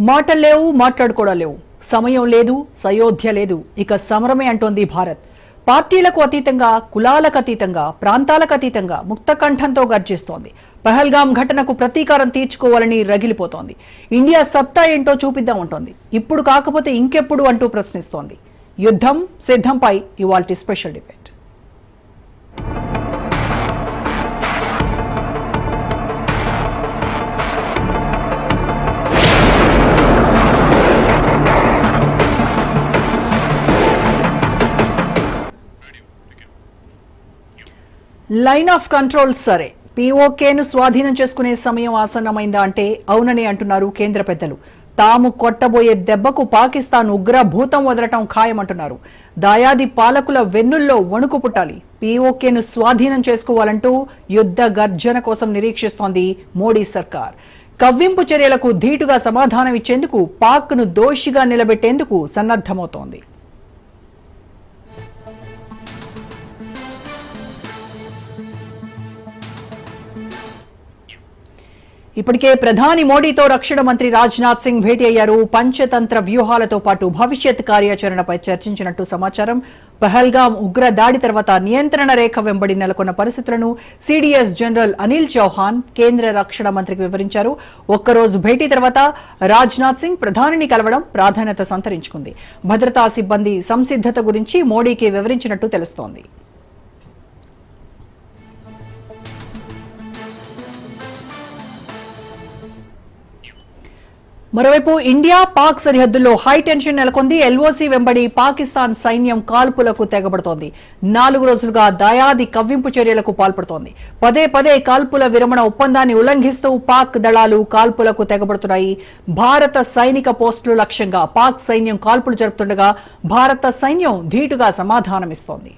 మాటలు లేవు, మాట్లాడుకోవడం లేవు, సమయం లేదు, సయోధ్య లేదు, ఇక సమరమే అంటోంది భారత్. పార్టీలకు అతీతంగా, కులాలకు అతీతంగా, ప్రాంతాలకు అతీతంగా ముక్తకంఠంతో గర్జిస్తోంది. పహల్గాం ఘటనకు ప్రతీకారం తీర్చుకోవాలని రగిలిపోతోంది. ఇండియా సత్తా ఏంటో చూపిద్దామంటోంది. ఇప్పుడు కాకపోతే ఇంకెప్పుడు అంటూ ప్రశ్నిస్తోంది. యుద్ధం సిద్ధంపై ఇవాల్టి special debate. Line of control సరే, పీఓకేను స్వాధీనం చేసుకునే సమయం ఆసన్నమైందా అంటే అవునని అంటున్నారు కేంద్ర పెద్దలు. తాము కొట్టబోయే దెబ్బకు పాకిస్తాన్ ఉగ్రభూతం వదలటం ఖాయమంటున్నారు. దాయాది పాలకుల వెన్నుల్లో వణుకు పుట్టాలి. పీఓకేను స్వాధీనం చేసుకోవాలంటూ యుద్ధ గర్జన కోసం నిరీక్షిస్తోంది మోడీ సర్కార్. కవ్వింపు చర్యలకు ధీటుగా సమాధానం ఇచ్చేందుకు పాక్ను దోషిగా నిలబెట్టేందుకు సన్నద్ధమవుతోంది. ఇప్పటికే ప్రధాని మోడీతో రక్షణ మంత్రి రాజ్నాథ్ సింగ్ భేటీ అయ్యారు. పంచతంత్ర వ్యూహాలతో పాటు భవిష్యత్ కార్యాచరణపై చర్చించినట్టు సమాచారం. పహల్గాం ఉగ్ర దాడి తర్వాత నియంత్రణ రేఖ వెంబడి నెలకొన్న పరిస్థితులను సిడిఎస్ జనరల్ అనిల్ చౌహాన్ కేంద్ర రక్షణ మంత్రికి వివరించారు. ఒక్కరోజు భేటీ తర్వాత రాజ్నాథ్ సింగ్ ప్రధానిని కలవడం ప్రాధాన్యత సంతరించుకుంది. భద్రతా సిబ్బంది సంసిద్ధత గురించి మోడీకి వివరించినట్టు తెలుస్తోంది. మరోవైపు ఇండియా పాక్ సరిహద్దుల్లో హై టెన్షన్ నెలకొంది. ఎల్ఓసి వెంబడి పాకిస్తాన్ సైన్యం కాల్పులకు తెగబడుతోంది. 4 రోజులుగా దాయాది కవ్వింపు చర్యలకు పాల్పడుతోంది. పదే పదే కాల్పుల విరమణ ఒప్పందాన్ని ఉల్లంఘిస్తూ పాక్ దళాలు కాల్పులకు తెగబడుతున్నాయి. భారత సైనిక పోస్టులు లక్ష్యంగా పాక్ సైన్యం కాల్పులు జరుపుతుండగా భారత సైన్యం ధీటుగా సమాధానమిస్తోంది.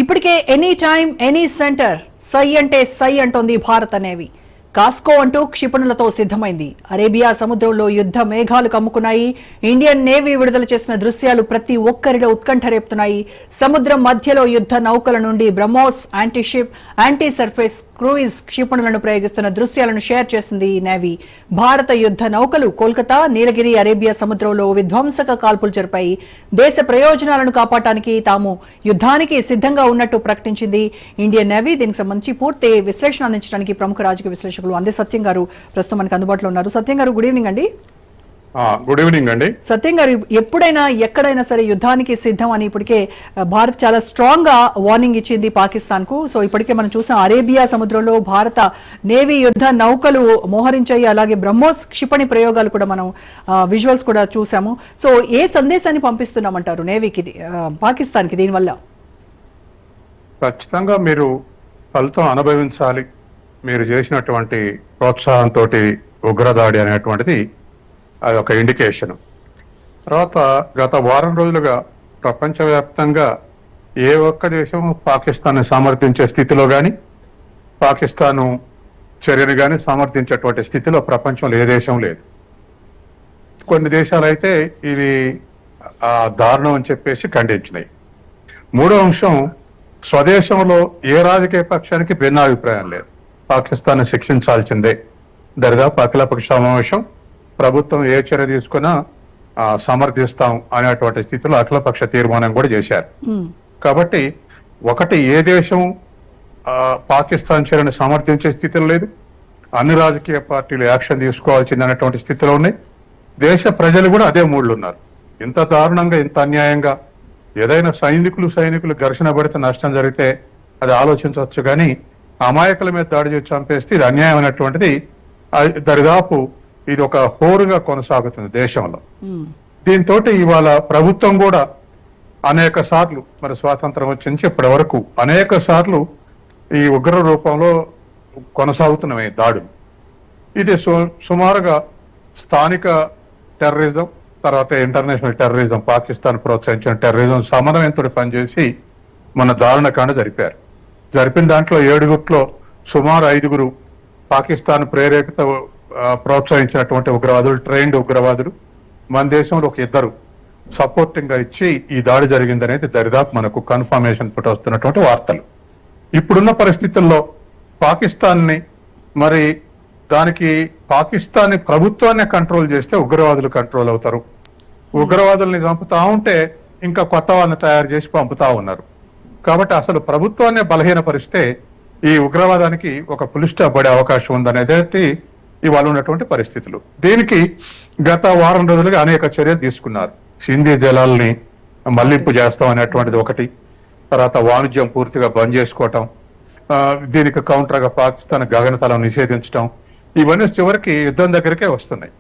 ఇప్పటికే ఎనీ టైమ్ ఎనీ సెంటర్ సై అంటే సై అంటోంది భారత నేవీ. కాస్కో అంటూ క్షిపణులతో సిద్ధమైంది. అరేబియా సముద్రంలో యుద్ధ మేఘాలు కమ్ముకున్నాయి. ఇండియన్ నేవీ విడుదల చేసిన దృశ్యాలు ప్రతి ఒక్కరిలో ఉత్కంఠ రేపుతున్నాయి. సముద్రం మధ్యలో యుద్ధ నౌకల నుండి BrahMos antiship, anti surface cruise క్షిపణులను ప్రయోగిస్తున్న దృశ్యాలను షేర్ చేసింది నేవీ. భారత యుద్ధ నౌకలు కోల్కతా, నీలగిరి, అరేబియా సముద్రంలో విధ్వంసక కాల్పులు జరిపాయి. దేశ ప్రయోజనాలను కాపాడటానికి తాము యుద్ధానికి సిద్ధంగా ఉన్నట్టు ప్రకటించింది ఇండియన్ నేవీ. దీనికి సంబంధించి పూర్తి విశ్లేషణ అందించడానికి ప్రముఖ రాజకీయ విశ్లేషకులు అందే సత్యం గారు ప్రస్తుతం మనకు అందుబాటులో ఉన్నారు. సత్యం గారు, గుడ్ ఈవినింగ్ అండి. గుడ్ ఈవినింగ్ అండి. సత్యం గారు, ఎప్పుడైనా ఎక్కడైనా సరే యుద్ధానికి సిద్ధం అని ఇప్పటికే భారత్ చాలా స్ట్రాంగ్ గా వార్నింగ్ ఇచ్చింది పాకిస్తాన్ కు. సో ఇప్పటికే మనం చూసాం అరేబియా సముద్రంలో భారత నేవీ యుద్ధ నౌకలు మోహరించాయి. అలాగే బ్రహ్మోస్ క్షిపణి ప్రయోగాలు కూడా మనం విజువల్స్ కూడా చూసాము. సో ఏ సందేశాన్ని పంపిస్తున్నామంటారు నేవీకి, పాకిస్తాన్ కి దీనివల్ల? ఖచ్చితంగా మీరు ఫలితం అనుభవించాలి. మీరు చేసినటువంటి ప్రోత్సాహంతో ఉగ్రదాడి అనేటువంటిది అది ఒక ఇండికేషన్. తర్వాత గత వారం రోజులుగా ప్రపంచవ్యాప్తంగా ఏ ఒక్క దేశం పాకిస్తాన్ని సమర్థించే స్థితిలో కానీ, పాకిస్తాను చర్యను కానీ సమర్థించేటువంటి స్థితిలో ప్రపంచంలో ఏ దేశం లేదు. కొన్ని దేశాలు అయితే ఇది దారుణం అని చెప్పేసి ఖండించినాయి. మూడో అంశం, స్వదేశంలో ఏ రాజకీయ పక్షానికి భిన్నాభిప్రాయం లేదు. పాకిస్తాన్ శిక్షించాల్సిందే. దరిదాపు అఖిలపక్ష సమావేశం ప్రభుత్వం ఏ చర్య తీసుకున్నా సమర్థిస్తాం అనేటువంటి స్థితిలో అఖిలపక్ష తీర్మానం కూడా చేశారు. కాబట్టి ఒకటి, ఏ దేశం పాకిస్తాన్ చర్యను సమర్థించే స్థితిలో లేదు. అన్ని రాజకీయ పార్టీలు యాక్షన్ తీసుకోవాల్సింది అనేటువంటి స్థితిలో ఉన్నాయి. దేశ ప్రజలు కూడా అదే మూడ్లు ఉన్నారు. ఇంత దారుణంగా, ఇంత అన్యాయంగా ఏదైనా సైనికులు ఘర్షణ పడితే నష్టం జరిగితే అది ఆలోచించవచ్చు, కానీ అమాయకుల మీద దాడి చేసి చంపేస్తే ఇది అన్యాయం అనేటువంటిది దరిదాపు ఇది ఒక హోరుగా కొనసాగుతుంది దేశంలో. దీంతో ఇవాళ ప్రభుత్వం కూడా అనేక సార్లు, మరి స్వాతంత్రం వచ్చి నుంచి ఇప్పటి వరకు అనేక సార్లు ఈ ఉగ్ర రూపంలో కొనసాగుతున్నవి దాడులు. ఇది సుమారుగా స్థానిక టెర్రరిజం, తర్వాత ఇంటర్నేషనల్ టెర్రరిజం, పాకిస్తాన్ ప్రోత్సహించిన టెర్రరిజం సమన్వయంతో పనిచేసి మన దారుణకాండ జరిపారు. జరిపిన దాంట్లో 7 సుమారు 5 పాకిస్తాన్ ప్రేరేపిత ప్రోత్సహించినటువంటి ఉగ్రవాదులు, ట్రైన్డ్ ఉగ్రవాదులు. మన దేశంలో ఒక 2 సపోర్టింగ్ గా ఇచ్చి ఈ దాడి జరిగిందనేది దరిదాపు మనకు కన్ఫర్మేషన్ తోటి వస్తున్నటువంటి వార్తలు. ఇప్పుడున్న పరిస్థితుల్లో పాకిస్తాన్ని మరి దానికి పాకిస్తాన్ ప్రభుత్వాన్ని కంట్రోల్ చేస్తే ఉగ్రవాదులు కంట్రోల్ అవుతారు. ఉగ్రవాదుల్ని చంపుతా ఉంటే ఇంకా కొత్త వాళ్ళని తయారు చేసి పంపుతా ఉన్నారు. కాబట్టి అసలు ప్రభుత్వాన్ని బలహీనపరిస్తే ఈ ఉగ్రవాదానికి ఒక పులి స్టాప్ పడే అవకాశం ఉందనేది ఇవాళ ఉన్నటువంటి పరిస్థితులు. దీనికి గత వారం రోజులుగా అనేక చర్యలు తీసుకున్నారు. సింధీ జలాల్ని మళ్లింపు చేస్తాం అనేటువంటిది ఒకటి, తర్వాత వాణిజ్యం పూర్తిగా బంద్ చేసుకోవటం, దీనికి కౌంటర్ గా పాకిస్తాన్ గగనతలం నిషేధించడం, ఇవన్నీ చివరికి యుద్ధం దగ్గరికే వస్తున్నాయి.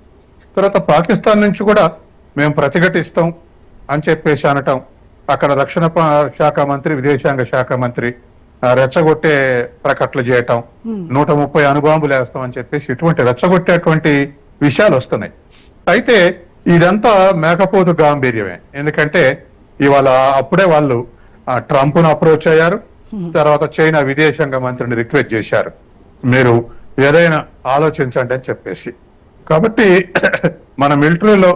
తర్వాత పాకిస్తాన్ నుంచి కూడా మేము ప్రతిఘటిస్తాం అని చెప్పేసి అనటం, అక్కడ రక్షణ శాఖ మంత్రి, విదేశాంగ శాఖ మంత్రి రెచ్చగొట్టే ప్రకటనలు చేయటం, 130 అణుబాంబులు వేస్తాం అని చెప్పేసి ఇటువంటి రెచ్చగొట్టేటువంటి విషయాలు వస్తున్నాయి. అయితే ఇదంతా మేకపోతు గాంభీర్యమే. ఎందుకంటే ఇవాళ అప్పుడే వాళ్ళు ట్రంప్ను అప్రోచ్ అయ్యారు, తర్వాత చైనా విదేశాంగ మంత్రిని రిక్వెస్ట్ చేశారు, మీరు ఏదైనా ఆలోచించండి అని చెప్పేసి. కాబట్టి మన మిలిటరీలో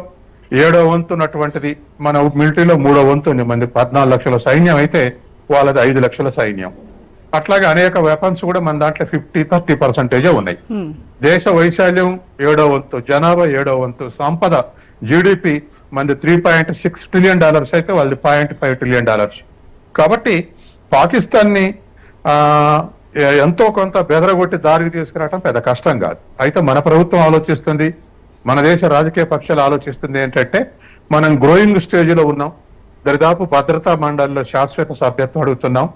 7వ వంతు ఉన్నటువంటిది, మన మిలిటరీలో 3వ వంతు ఉంది. మంది 14 లక్షల సైన్యం అయితే వాళ్ళది 5 లక్షల సైన్యం. అట్లాగే అనేక వెపన్స్ కూడా మన దాంట్లో 50-30% ఉన్నాయి. దేశ వైశాల్యం 7వ వంతు, జనాభా 7వ వంతు, సంపద జీడిపి మంది $3.6 ట్రిలియన్ అయితే వాళ్ళది $0.5 ట్రిలియన్. కాబట్టి పాకిస్తాన్ ని ఎంతో కొంత బెదరగొట్టి దారికి తీసుకురావడం పెద్ద కష్టం కాదు. అయితే మన ప్రభుత్వం ఆలోచిస్తుంది, మన దేశ రాజకీయ పక్షాలు ఆలోచిస్తుంది ఏంటంటే, మనం గ్రోయింగ్ స్టేజ్ లో ఉన్నాం, దరిదాపు భద్రతా మండలిలో శాశ్వత సభ్యత్వం అడుగుతున్నాం,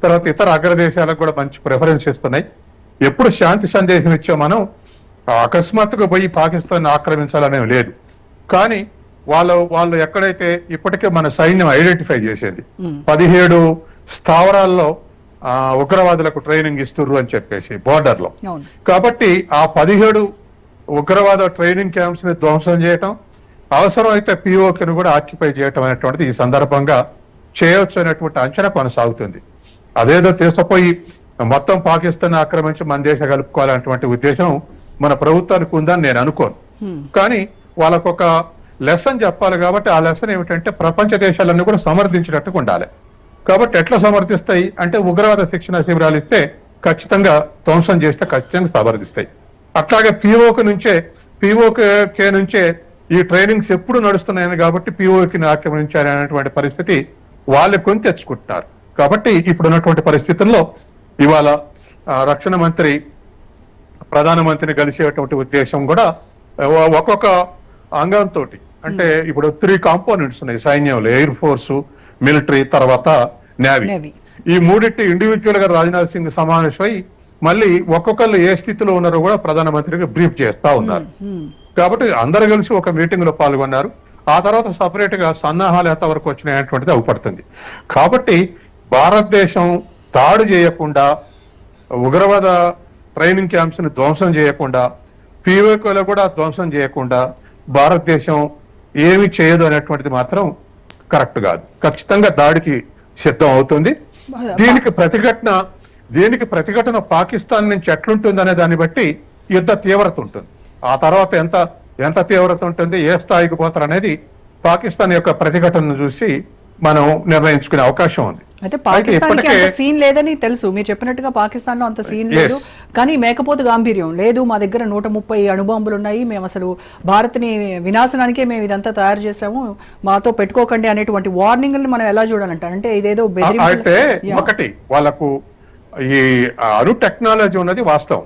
తర్వాత ఇతర అగ్రదేశాలకు కూడా మంచి ప్రిఫరెన్స్ ఇస్తున్నాయి. ఎప్పుడు శాంతి సందేశం ఇచ్చా మనం అకస్మాత్తుగా పోయి పాకిస్తాన్ ఆక్రమించాలనేది లేదు. కానీ వాళ్ళు ఎక్కడైతే ఇప్పటికే మన సైన్యం ఐడెంటిఫై చేసేది 17 స్థావరాల్లో ఉగ్రవాదులకు ట్రైనింగ్ ఇస్తుర్రు అని చెప్పేసి బోర్డర్ లో. కాబట్టి ఆ 17 ఉగ్రవాద ట్రైనింగ్ క్యాంప్స్ ని ధ్వంసం చేయటం, అవసరం అయితే పిఓకిని కూడా ఆక్యుపై చేయటం అనేటువంటిది ఈ సందర్భంగా చేయొచ్చు అనేటువంటి అంచనా కొనసాగుతుంది. అదేదో తీసుకుపోయి మొత్తం పాకిస్తాన్ ఆక్రమించి మన దేశం కలుపుకోవాలనేటువంటి ఉద్దేశం మన ప్రభుత్వానికి ఉందని నేను అనుకోను. కానీ వాళ్ళకు ఒక లెసన్ చెప్పాలి. కాబట్టి ఆ లెసన్ ఏమిటంటే, ప్రపంచ దేశాలన్నీ కూడా సమర్థించినట్టుగా ఉండాలి. కాబట్టి ఎట్లా సమర్థిస్తాయి అంటే, ఉగ్రవాద శిక్షణ శిబిరాలు ఇస్తే ఖచ్చితంగా ధ్వంసం చేస్తే ఖచ్చితంగా సమర్థిస్తాయి. అట్లాగే పిఓకే నుంచే ఈ ట్రైనింగ్స్ ఎప్పుడు నడుస్తున్నాయని కాబట్టి పిఓకిని ఆక్రమించారనేటువంటి పరిస్థితి వాళ్ళు కొని తెచ్చుకుంటున్నారు. కాబట్టి ఇప్పుడున్నటువంటి పరిస్థితుల్లో ఇవాళ రక్షణ మంత్రి ప్రధానమంత్రిని కలిసేటువంటి ఉద్దేశం కూడా ఒక్కొక్క అంగంతో, అంటే ఇప్పుడు 3 కాంపోనెంట్స్ ఉన్నాయి సైన్యంలో, ఎయిర్ ఫోర్సు, మిలిటరీ, తర్వాత నేవీ. ఈ 3 ఇండివిజువల్ గా రాజ్నాథ్ సింగ్ సమావేశమై మళ్ళీ ఒక్కొక్కళ్ళు ఏ స్థితిలో ఉన్నారో కూడా ప్రధానమంత్రికి బ్రీఫ్ చేస్తా ఉన్నారు. కాబట్టి అందరు కలిసి ఒక మీటింగ్ లో పాల్గొన్నారు. ఆ తర్వాత సపరేట్ గా సన్నాహాలు ఎంతవరకు వచ్చినాయనేటువంటిది అవుపడుతుంది. కాబట్టి భారతదేశం దాడి చేయకుండా, ఉగ్రవాద ట్రైనింగ్ క్యాంప్స్ ని ధ్వంసం చేయకుండా, పిఓకేలో కూడా ధ్వంసం చేయకుండా భారతదేశం ఏమి చేయదు అనేటువంటిది మాత్రం కరెక్ట్ కాదు. ఖచ్చితంగా దాడికి సిద్ధం అవుతుంది. దీనికి ప్రతిఘటన పాకిస్తాన్ నుంచి ఎట్లుంటుంది అనే దాన్ని బట్టి యుద్ధ తీవ్రత ఉంటుంది. ఆ తర్వాత ఎంత తీవ్రత ఉంటుంది, ఏ స్థాయికి పోతారు అనేది పాకిస్తాన్ యొక్క ప్రతిఘటనను చూసి మనం నిర్ణయించుకునే అవకాశం ఉంది. అయితే పాకిస్తాన్ కి అంత సీన్ లేదని తెలుసు, మీరు చెప్పినట్టుగా పాకిస్తాన్ లో అంత సీన్ లేదు. కానీ మేకపోతు గాంభీర్యం లేదు, మా దగ్గర 130 అణుబాంబులు ఉన్నాయి, మేము అసలు భారత్ని వినాశనానికే మేము ఇదంతా తయారు చేసాము, మాతో పెట్టుకోకండి అనేటువంటి వార్నింగ్ మనం ఎలా చూడాలంటారు? అంటే ఇదేదో అయితే ఒకటి, వాళ్ళకు ఈ అణు టెక్నాలజీ ఉన్నది వాస్తవం,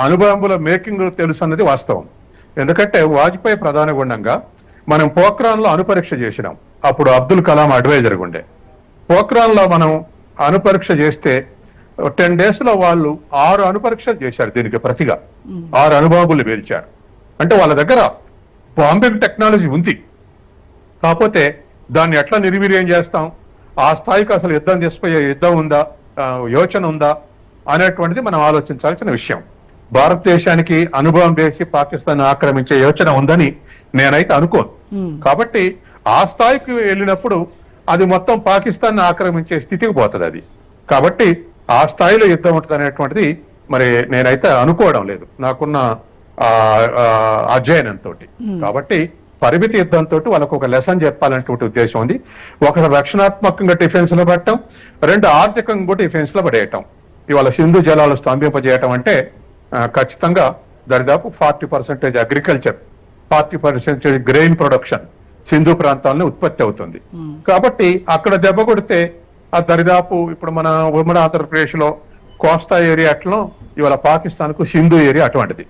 అణుబాంబుల మేకింగ్ తెలుసు అన్నది వాస్తవం. ఎందుకంటే వాజ్పేయి ప్రధాని గుండంగా మనం పోఖ్రాన్ లో అణుపరీక్ష చేసినాం. అప్పుడు అబ్దుల్ కలాం అడ్వైజర్ ఉండే. పోఖ్రాన్ లో మనం అణుపరీక్ష చేస్తే 10 days లో వాళ్ళు 6 అణుపరీక్షలు చేశారు. దీనికి ప్రతిగా 6 అణుబాంబులు పేల్చారు. అంటే వాళ్ళ దగ్గర బాంబింగ్ టెక్నాలజీ ఉంది. కాకపోతే దాన్ని ఎట్లా నిర్వీర్యం చేస్తాం, ఆ స్థాయికి అసలు యుద్ధం ఉందా, యోచన ఉందా అనేటువంటిది మనం ఆలోచించాల్సిన విషయం. భారతదేశానికి అణుబాంబు వేసి పాకిస్తాన్ ఆక్రమించే యోచన ఉందని నేనైతే అనుకోను. కాబట్టి ఆ స్థాయికి వెళ్ళినప్పుడు అది మొత్తం పాకిస్తాన్ ఆక్రమించే స్థితికి పోతుంది అది. కాబట్టి ఆ స్థాయిలో యుద్ధం ఉంటుంది అనేటువంటిది మరి నేనైతే అనుకోవడం లేదు నాకున్న అధ్యయనంతో. కాబట్టి పరిమితి యుద్ధంతో వాళ్ళకు ఒక లెసన్ చెప్పాలనేటువంటి ఉద్దేశం ఉంది. ఒకటి రక్షణాత్మకంగా డిఫెన్స్ లో పడటం, రెండు ఆర్థికంగా కూడా డిఫెన్స్ లో పడేయటం. ఇవాళ సింధు జలాలు స్తంభింపజేయటం అంటే ఖచ్చితంగా దరిదాపు 40% అగ్రికల్చర్, 40% గ్రెయిన్ ప్రొడక్షన్ సింధు ప్రాంతాల్లో ఉత్పత్తి అవుతుంది. కాబట్టి అక్కడ దెబ్బ కొడితే ఆ దరిదాపు ఇప్పుడు మన ఉమ్మడి ఆంధ్రప్రదేశ్ లో కోస్తా ఏరియా అట్లా ఇవాళ పాకిస్తాన్ కు సింధు ఏరియా అటువంటిది.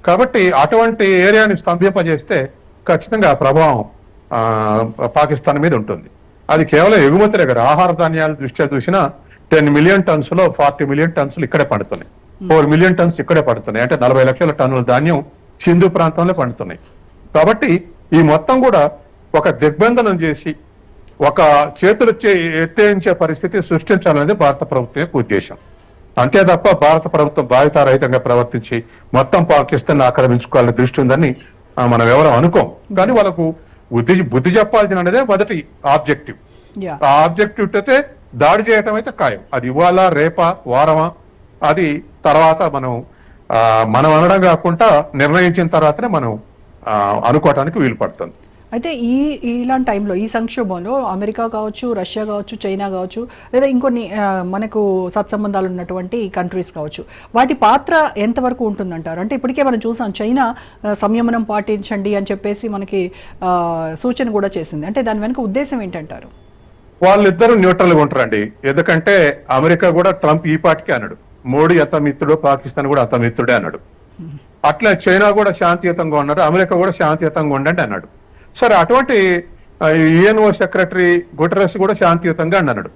కాబట్టి అటువంటి ఏరియాని స్తంభింపజేస్తే ఖచ్చితంగా ఆ ప్రభావం పాకిస్తాన్ మీద ఉంటుంది. అది కేవలం ఎగుమతులే కదా, ఆహార ధాన్యాల దృష్ట్యా చూసినా 10 మిలియన్ టన్స్ లో 40 మిలియన్ టన్స్ ఇక్కడే పండుతున్నాయి, 4 మిలియన్ టన్స్ ఇక్కడే పడుతున్నాయి. అంటే 40 లక్షల టన్నుల ధాన్యం సింధు ప్రాంతంలో పండుతున్నాయి. కాబట్టి ఈ మొత్తం కూడా ఒక దిగ్బంధనం చేసి ఒక చేతులు ఎత్తేయించే పరిస్థితి సృష్టించాలనేది భారత ప్రభుత్వం యొక్క ఉద్దేశం. అంతే తప్ప భారత ప్రభుత్వం బాధ్యతారహితంగా ప్రవర్తించి మొత్తం పాకిస్తాన్ ఆక్రమించుకోవాలని దృష్టి ఉందని మనం ఎవరు అనుకోం. కానీ వాళ్ళకు బుద్ధి చెప్పాల్సిన అనేదే మొదటి ఆబ్జెక్టివ్. ఆ ఆబ్జెక్టివ్ అయితే దాడి చేయటం అయితే ఖాయం. అది ఇవాళ రేపా వారమా అది తర్వాత మనం అనడం కాకుండా నిర్ణయించిన తర్వాతనే మనం అనుకోవటానికి వీలు పడుతుంది. అయితే ఇలాంటి టైంలో ఈ సంక్షోభంలో అమెరికా కావచ్చు, రష్యా కావచ్చు, చైనా కావచ్చు, లేదా ఇంకొన్ని మనకు సత్సంబంధాలు ఉన్నటువంటి కంట్రీస్ కావచ్చు, వాటి పాత్ర ఎంతవరకు ఉంటుందంటారు? అంటే ఇప్పటికే మనం చూసాం చైనా సంయమనం పాటించండి అని చెప్పేసి మనకి సూచన కూడా చేసింది. అంటే దాని వెనుక ఉద్దేశం ఏంటంటారు? వాళ్ళిద్దరూ న్యూట్రల్ గా ఉంటారండి. ఎందుకంటే అమెరికా కూడా ట్రంప్ ఈ పాటికి అన్నాడు, మోడీ అతమిత్రుడు, పాకిస్తాన్ కూడా అతమిత్రుడే అన్నాడు. అట్లా చైనా కూడా శాంతియుతంగా ఉన్నారు, అమెరికా కూడా శాంతియుతంగా ఉండండి అన్నాడు. సరే, అటువంటి యుఎన్ఓ సెక్రటరీ గుటెరస్ కూడా శాంతియుతంగా అన్నాడు.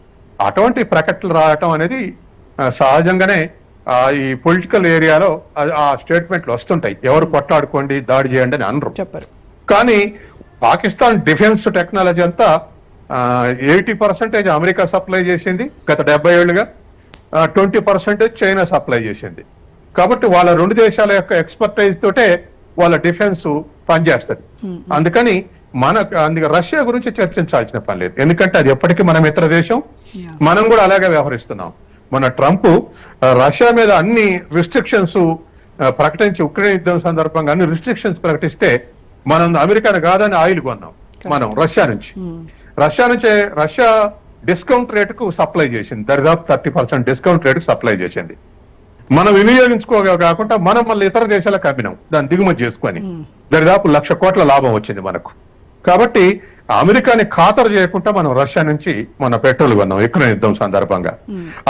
అటువంటి ప్రకటనలు రావటం అనేది సహజంగానే ఈ పొలిటికల్ ఏరియాలో ఆ స్టేట్మెంట్లు వస్తుంటాయి. ఎవరు కొట్లాడుకోండి, దాడి చేయండి అని అనరు. చెప్పరు. కానీ పాకిస్తాన్ డిఫెన్స్ టెక్నాలజీ అంతా 80% అమెరికా సప్లై చేసింది గత 70 ఏళ్లుగా, 20% చైనా సప్లై చేసింది. కాబట్టి వాళ్ళ రెండు దేశాల యొక్క ఎక్స్పర్టైజ్ తోటే వాళ్ళ డిఫెన్స్ పనిచేస్తుంది. అందుకని అందుకే రష్యా గురించి చర్చించాల్సిన పని లేదు. ఎందుకంటే అది ఎప్పటికీ మన మిత్ర దేశం, మనం కూడా అలాగే వ్యవహరిస్తున్నాం. మన ట్రంప్ రష్యా మీద అన్ని రిస్ట్రిక్షన్స్ ప్రకటించి ఉక్రెయిన్ యుద్ధం సందర్భంగా అన్ని రిస్ట్రిక్షన్స్ ప్రకటిస్తే మనం అమెరికాను కాదని ఆయిల్ కొన్నాం మనం రష్యా నుంచి. రష్యా డిస్కౌంట్ రేటుకు సప్లై చేసింది, దరిదాపు 30% డిస్కౌంట్ రేటుకు సప్లై చేసింది. మనం వినియోగించుకోగా కాకుండా మనం మళ్ళీ ఇతర దేశాలకు అమ్మినాం దాన్ని దిగుమతి చేసుకొని, దరిదాపు 1,00,000 కోట్ల లాభం వచ్చింది మనకు. కాబట్టి అమెరికాని ఖాతరు చేయకుండా మనం రష్యా నుంచి మన పెట్రోల్ కొన్నాం ఉక్రెయిన్ యుద్ధం సందర్భంగా.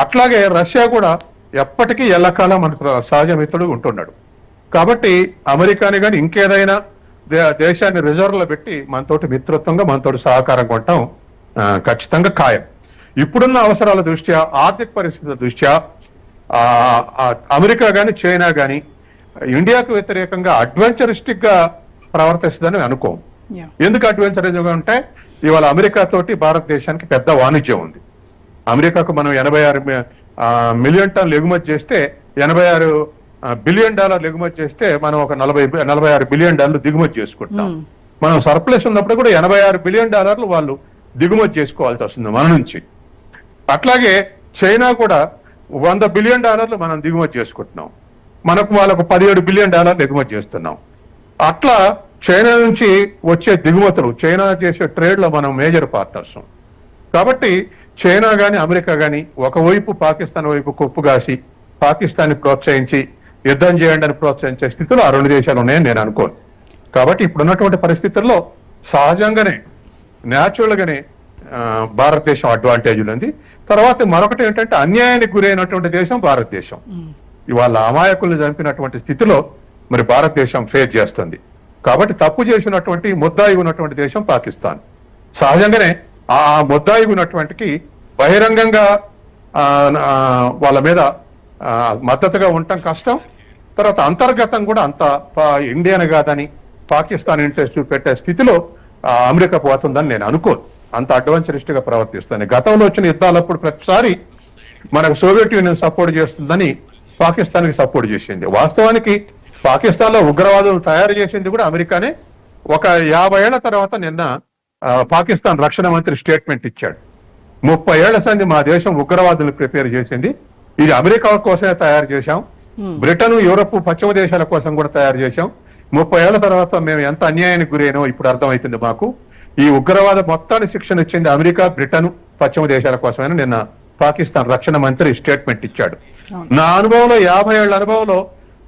అట్లాగే రష్యా కూడా ఎప్పటికీ ఎల్లకాలం మనకు సహజ మిత్రుడు ఉంటున్నాడు. కాబట్టి అమెరికాని కానీ ఇంకేదైనా దేశాన్ని రిజర్వ్ లో పెట్టి మనతోటి మిత్రత్వంగా మనతోటి సహకారం కొట్టడం ఖచ్చితంగా ఖాయం. ఇప్పుడున్న అవసరాల దృష్ట్యా, ఆర్థిక పరిస్థితుల దృష్ట్యా అమెరికా గాని చైనా గాని ఇండియాకు వ్యతిరేకంగా అడ్వెంచరిస్టిక్ గా ప్రవర్తిస్తుందని అనుకోం. ఎందుకు అడ్వెంచరిస్టిక్ గా అంటే ఇవాళ అమెరికా తోటి భారతదేశానికి పెద్ద వాణిజ్యం ఉంది. అమెరికాకు మనం 86 మిలియన్ టన్నులు ఎగుమతి చేస్తే, 86 బిలియన్ డాలర్లు ఎగుమతి చేస్తే మనం ఒక 46 బిలియన్ డాలర్లు దిగుమతి చేసుకుంటాం. మనం సర్ప్లస్ ఉన్నప్పుడు కూడా 86 బిలియన్ డాలర్లు వాళ్ళు దిగుమతి చేసుకోవాల్సి వస్తుంది మన నుంచి. అట్లాగే చైనా కూడా 100 బిలియన్ డాలర్లు మనం దిగుమతి చేసుకుంటున్నాం, వాళ్ళకు 17 బిలియన్ డాలర్లు ఎగుమతి చేస్తున్నాం. అట్లా చైనా నుంచి వచ్చే దిగుమతులు, చైనా చేసే ట్రేడ్ లో మనం మేజర్ పార్ట్నర్స్. కాబట్టి చైనా గాని అమెరికా గాని ఒకవైపు పాకిస్తాన్ వైపు కొప్పుగాసి పాకిస్తాన్ని ప్రోత్సహించి యుద్ధం చేయండి అని ప్రోత్సహించే స్థితిలో ఆ రెండు దేశాలు ఉన్నాయని నేను అనుకోను. కాబట్టి ఇప్పుడున్నటువంటి పరిస్థితుల్లో సహజంగానే న్యాచురల్ గానే భారతదేశం అడ్వాంటేజ్ ఉంది. తర్వాత మరొకటి ఏంటంటే అన్యాయానికి గురైనటువంటి దేశం భారతదేశం. ఇవాళ అమాయకులను చంపినటువంటి స్థితిలో మరి భారతదేశం ఫేస్ చేస్తుంది. కాబట్టి తప్పు చేసినటువంటి ముద్దాయి ఉన్నటువంటి దేశం పాకిస్తాన్. సహజంగానే ఆ ముద్దాయి ఉన్నటువంటికి బహిరంగంగా వాళ్ళ మీద మద్దతుగా ఉండటం కష్టం. తర్వాత అంతర్గతం కూడా అంత ఇండియాను కాదని పాకిస్తాన్ ఇంట్రెస్ట్ చూపెట్టే స్థితిలో అమెరికా పోతుందని నేను అనుకోను. అంత అడ్వాంచరిస్ట్ గా ప్రవర్తిస్తుంది. గతంలో వచ్చిన యుద్ధాలప్పుడు ప్రతిసారి మనకు సోవియట్ యూనియన్ సపోర్ట్ చేస్తుందని పాకిస్తాన్ కి సపోర్ట్ చేసింది. వాస్తవానికి పాకిస్తాన్ లో ఉగ్రవాదులు తయారు చేసింది కూడా అమెరికానే, ఒక 50 ఏళ్ల తర్వాత నిన్న పాకిస్తాన్ రక్షణ మంత్రి స్టేట్మెంట్ ఇచ్చాడు. 30 ఏళ్ల సంది మా దేశం ఉగ్రవాదులు ప్రిపేర్ చేసింది, ఇది అమెరికా కోసమే తయారు చేశాం, బ్రిటన్ యూరప్ పశ్చిమ దేశాల కోసం కూడా తయారు చేశాం. 30 ఏళ్ల తర్వాత మేము ఎంత అన్యాయానికి గురైనో ఇప్పుడు అర్థమవుతుంది మాకు. ఈ ఉగ్రవాద మొత్తాన్ని శిక్షణ ఇచ్చింది అమెరికా, బ్రిటన్, పశ్చిమ దేశాల కోసమని నిన్న పాకిస్తాన్ రక్షణ మంత్రి స్టేట్మెంట్ ఇచ్చాడు. నా అనుభవంలో 50 ఏళ్ల అనుభవంలో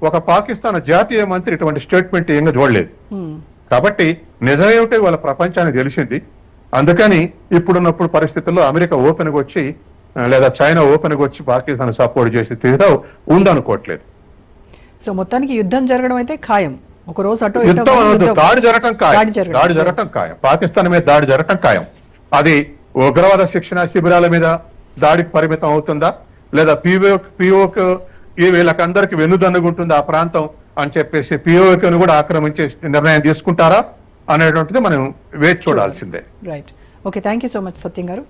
ఒక పాకిస్తాన్ జాతీయ మంత్రి ఇటువంటి స్టేట్మెంట్ ఏం చూడలేదు. కాబట్టి నిజమేమిటి వాళ్ళ ప్రపంచానికి తెలిసింది. అందుకని ఇప్పుడున్నప్పుడు పరిస్థితుల్లో అమెరికా ఓపెన్ గా వచ్చి లేదా చైనా ఓపెన్ గా వచ్చి పాకిస్తాన్ సపోర్ట్ చేసే స్థితిలో ఉందనుకోవట్లేదు. సో మొత్తానికి యుద్ధం జరగడం అయితే ఖాయం. ఒక రోజు అటు ఇటు యుద్ధం అనవద్దు, దాడి జరగటం ఖాయం. దాడి జరగటం ఖాయం. పాకిస్తాన్ మీద దాడి జరగటం ఖాయం. అది ఉగ్రవాద శిక్షణ శిబిరాల మీద దాడికి పరిమితం అవుతుందా, లేదా పిఓకి వీళ్ళకందరికి వెన్నుదన్నుగుంటుందా ఆ ప్రాంతం అని చెప్పేసి పిఓకిను కూడా ఆక్రమించే నిర్ణయం తీసుకుంటారా అనేటువంటిది మనం వేచి చూడాల్సిందే. Right. Okay, thank you so much Satyam గారు.